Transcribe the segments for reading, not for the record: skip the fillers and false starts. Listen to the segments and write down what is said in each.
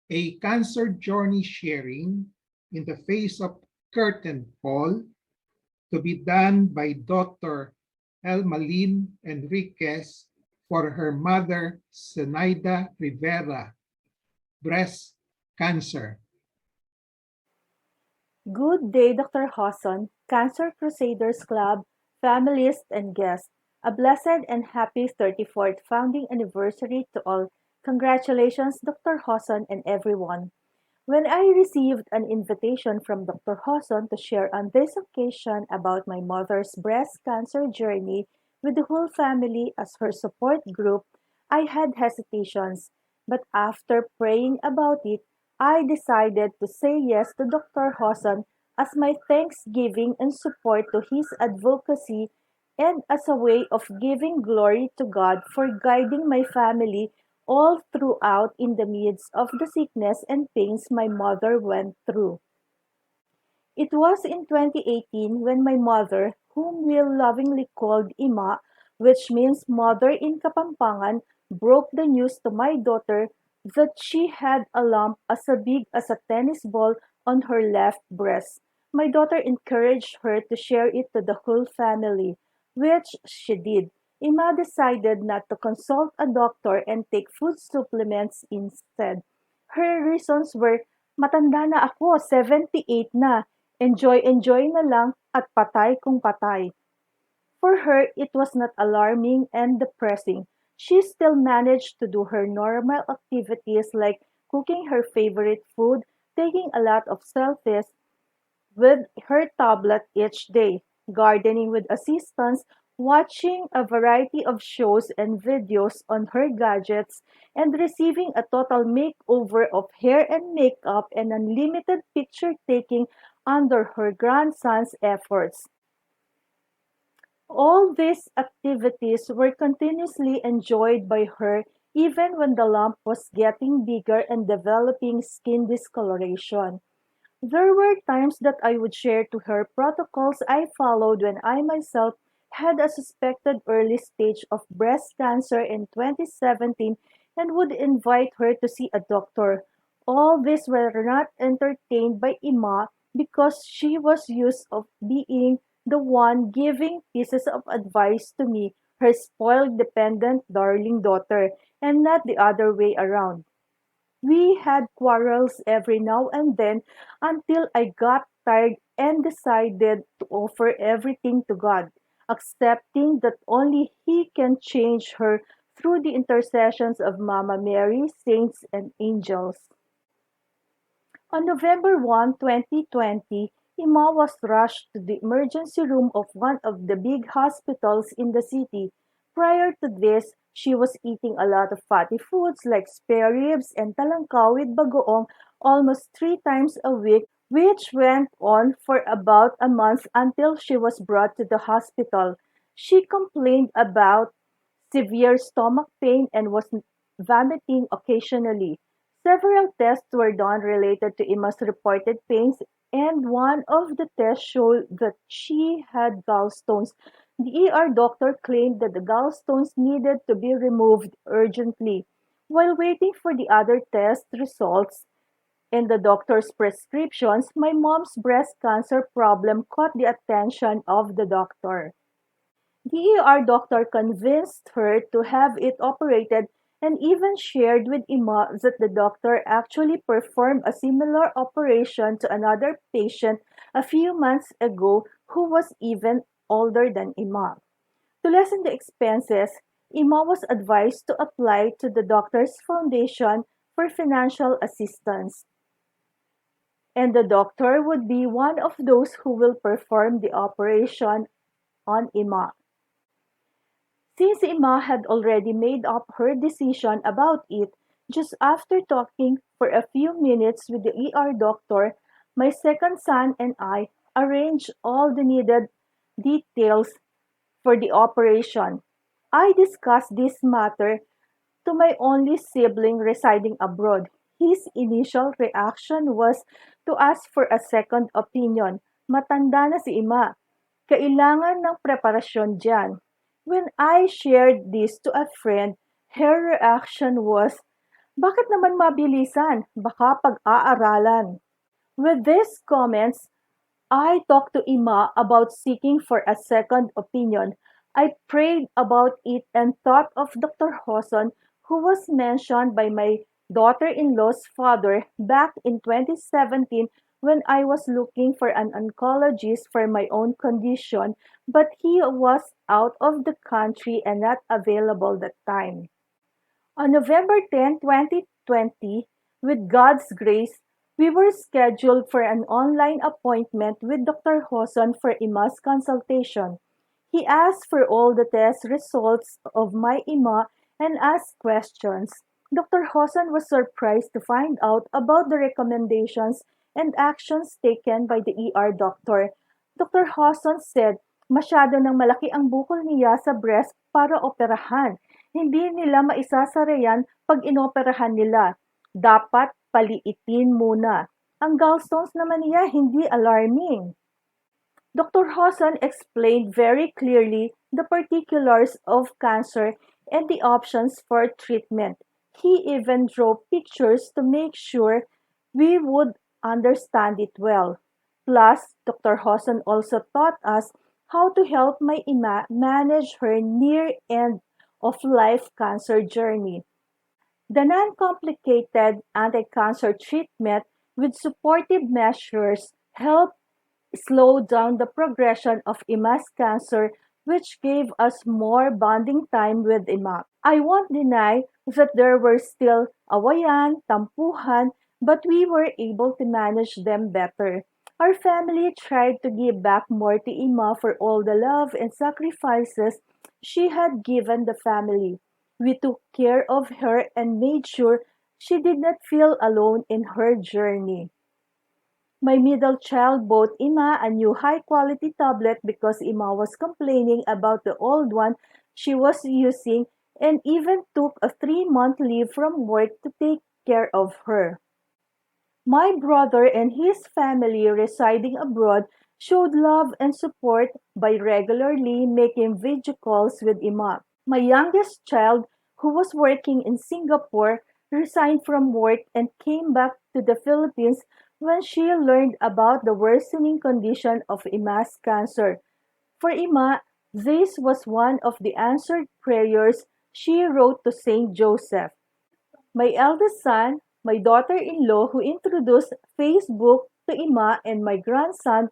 a cancer journey sharing in the face of curtain call to be done by Dr. Elmalin Enriquez for her mother, Zenaida Rivera, breast cancer. Good day, Dr. Hawson, Cancer Crusaders Club, families and guests. A blessed and happy 34th founding anniversary to all. Congratulations, Dr. Hawson and everyone. When I received an invitation from Dr. Hawson to share on this occasion about my mother's breast cancer journey with the whole family as her support group, I had hesitations. But after praying about it, I decided to say yes to Dr. Hawson as my thanksgiving and support to his advocacy and as a way of giving glory to God for guiding my family all throughout in the midst of the sickness and pains my mother went through. It was in 2018 when my mother, whom we lovingly called Ima, which means mother in Kapampangan, broke the news to my daughter that she had a lump as big as a tennis ball on her left breast. My daughter encouraged her to share it to the whole family, which she did. Ima decided not to consult a doctor and take food supplements instead. Her reasons were, matanda na ako, 78 na. Enjoy-enjoy na lang at patay kung patay. For her, it was not alarming and depressing. She still managed to do her normal activities like cooking her favorite food, taking a lot of selfies with her tablet each day, gardening with assistance, watching a variety of shows and videos on her gadgets, and receiving a total makeover of hair and makeup and unlimited picture taking under her grandson's efforts. All these activities were continuously enjoyed by her even when the lump was getting bigger and developing skin discoloration. There were times that I would share to her protocols I followed when I myself had a suspected early stage of breast cancer in 2017 and would invite her to see a doctor. All these were not entertained by Ima because she was used of being the one giving pieces of advice to me, her spoiled dependent darling daughter, and not the other way around. We had quarrels every now and then until I got tired and decided to offer everything to God, accepting that only He can change her through the intercessions of Mama Mary, saints, and angels. On November 1, 2020, Ima was rushed to the emergency room of one of the big hospitals in the city. Prior to this, she was eating a lot of fatty foods like spare ribs and talangkaw with bagoong almost 3 times a week, which went on for about a month until she was brought to the hospital. She complained about severe stomach pain and was vomiting occasionally. Several tests were done related to Ima's reported pains, and one of the tests showed that she had gallstones. The ER doctor claimed that the gallstones needed to be removed urgently. While waiting for the other test results and the doctor's prescriptions, my mom's breast cancer problem caught the attention of the doctor. The ER doctor convinced her to have it operated and even shared with Ima that the doctor actually performed a similar operation to another patient a few months ago who was even older than Ima. To lessen the expenses, Ima was advised to apply to the doctor's foundation for financial assistance, and the doctor would be one of those who will perform the operation on Ima. Since Ima had already made up her decision about it, just after talking for a few minutes with the ER doctor, my second son and I arranged all the needed details for the operation. I discussed this matter to my only sibling residing abroad. His initial reaction was to ask for a second opinion. Matanda na si Ima. Kailangan ng preparasyon diyan. When I shared this to a friend, her reaction was, Bakit naman mabilisan? Baka pag-aaralan. With these comments, I talked to Ima about seeking for a second opinion. I prayed about it and thought of Dr. Hoson, who was mentioned by my daughter-in-law's father back in 2017 when I was looking for an oncologist for my own condition, but he was out of the country and not available that time. On November 10, 2020, with God's grace, we were scheduled for an online appointment with Dr. Hoson for Ima's consultation. He asked for all the test results of my Ima and asked questions. Dr. Hoson was surprised to find out about the recommendations and actions taken by the ER doctor. Dr. Hoson said, masyado nang malaki ang bukol niya sa breast para operahan. Hindi nila maisasara yan pag inoperahan nila. Dapat paliitin muna. Ang gallstones naman niya hindi alarming. Dr. Hoson explained very clearly the particulars of cancer and the options for treatment. He even drew pictures to make sure we would understand it well. Plus, Dr. Hoson also taught us how to help my Ima manage her near end of life cancer journey. The non-complicated anti-cancer treatment with supportive measures helped slow down the progression of Ima's cancer, which gave us more bonding time with Ima. I won't deny that there were still awayan, tampuhan, but we were able to manage them better. Our family tried to give back more to Ima for all the love and sacrifices she had given the family. We took care of her and made sure she did not feel alone in her journey. My middle child bought Ima a new high-quality tablet because Ima was complaining about the old one she was using and even took a 3-month leave from work to take care of her. My brother and his family residing abroad showed love and support by regularly making video calls with Ima. My youngest child, who was working in Singapore, resigned from work and came back to the Philippines when she learned about the worsening condition of Ima's cancer. For Ima, this was one of the answered prayers she wrote to Saint Joseph. My eldest son, my daughter-in-law who introduced Facebook to Ima, and my grandson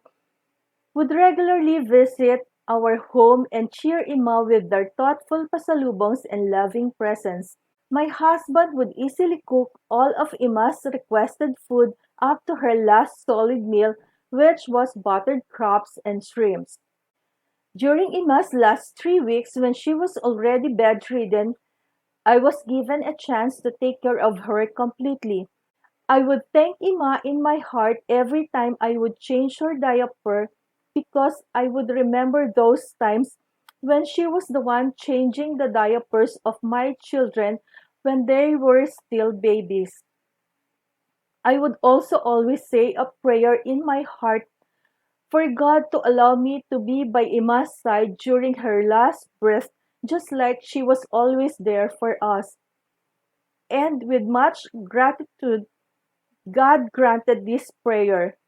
would regularly visit our home and cheer Ima with their thoughtful pasalubongs and loving presence. My husband would easily cook all of Ima's requested food up to her last solid meal, which was buttered crops and shrimps. During Ima's last 3 weeks, when she was already bedridden, I was given a chance to take care of her completely. I would thank Ima in my heart every time I would change her diaper because I would remember those times when she was the one changing the diapers of my children when they were still babies. I would also always say a prayer in my heart for God to allow me to be by Ima's side during her last breath, just like she was always there for us. And with much gratitude, God granted this prayer.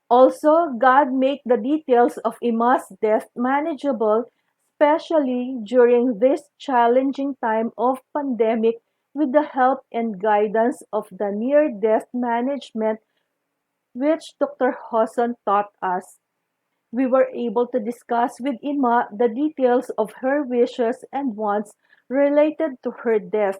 Also, God made the details of Ima's death manageable, especially during this challenging time of pandemic with the help and guidance of the near-death management which Dr. Hoson taught us. We were able to discuss with Ima the details of her wishes and wants related to her death,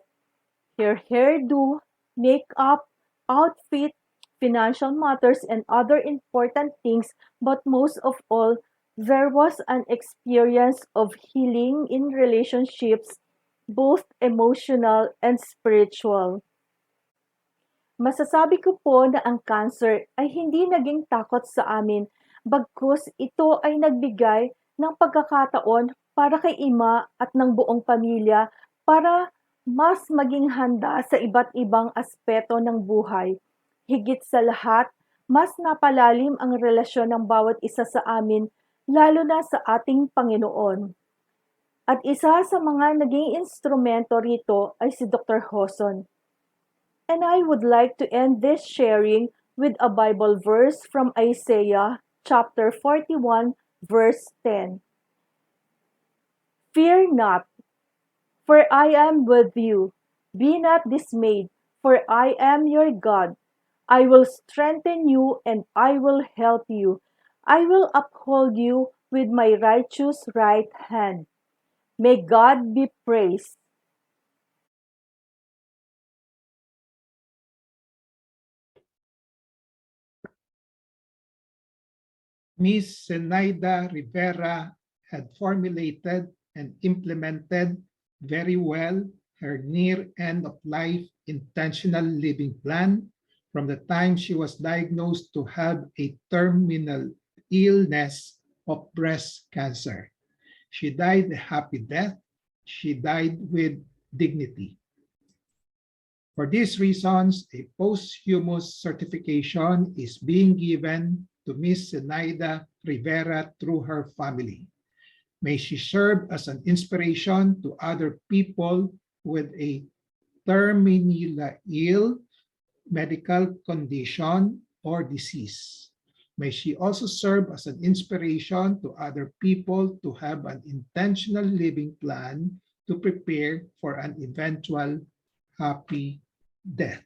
her hairdo, makeup, outfit, financial matters, and other important things, but most of all, there was an experience of healing in relationships, both emotional and spiritual. Masasabi ko po na ang cancer ay hindi naging takot sa amin, bagkus ito ay nagbigay ng pagkakataon para kay Ima at ng buong pamilya para mas maging handa sa iba't ibang aspeto ng buhay. Higit sa lahat, mas napalalim ang relasyon ng bawat isa sa amin, lalo na sa ating Panginoon. At isa sa mga naging instrumento rito ay si Dr. Hoson. And I would like to end this sharing with a Bible verse from Isaiah chapter 41, verse 10. Fear not, for I am with you. Be not dismayed, for I am your God. I will strengthen you and I will help you. I will uphold you with my righteous right hand. May God be praised. Miss Zenaida Rivera had formulated and implemented very well her near end of life intentional living plan from the time she was diagnosed to have a terminal illness of breast cancer. She died a happy death. She died with dignity. For these reasons, a posthumous certification is being given to Miss Zenaida Rivera through her family. May she serve as an inspiration to other people with a terminally ill medical condition or disease. May she also serve as an inspiration to other people to have an intentional living plan to prepare for an eventual happy death.